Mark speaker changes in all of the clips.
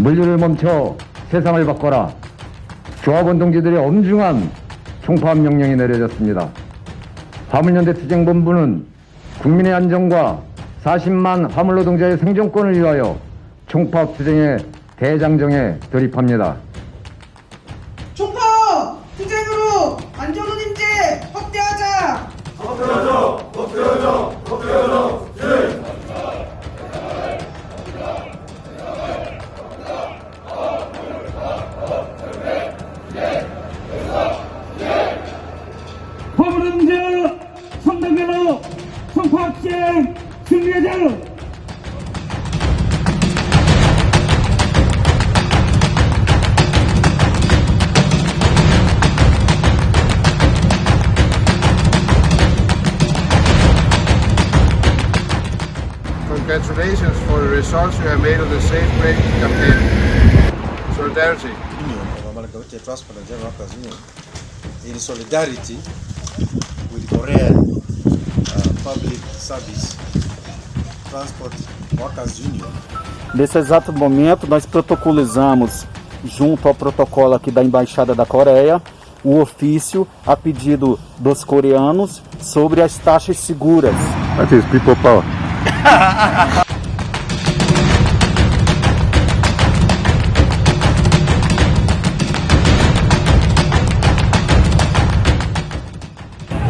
Speaker 1: 물류를 멈춰 세상을 바꿔라. 조합원 동지들의 엄중한 총파업 명령이 내려졌습니다. 화물연대 투쟁본부는 국민의 안전과 40만 화물노동자의 생존권을 위하여 총파업 투쟁의 대장정에 돌입합니다.
Speaker 2: 총파업 투쟁으로 안전운임제 확대하자.
Speaker 3: 화물노동자 성당별로 총파업 시행 승리하자.
Speaker 4: Congratulations for the results you have made of the Safe Break campaign. Solidarity.
Speaker 5: Union of American Transport and General Workers Union in solidarity with Korean Public Service Transport Workers Union.
Speaker 6: Nesse exato momento, nós protocolizamos, junto ao protocolo aqui da Embaixada da Coreia, o ofício a pedido dos coreanos sobre as taxas seguras.
Speaker 1: That is people power.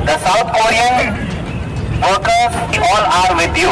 Speaker 7: The South Korean workers all are with you.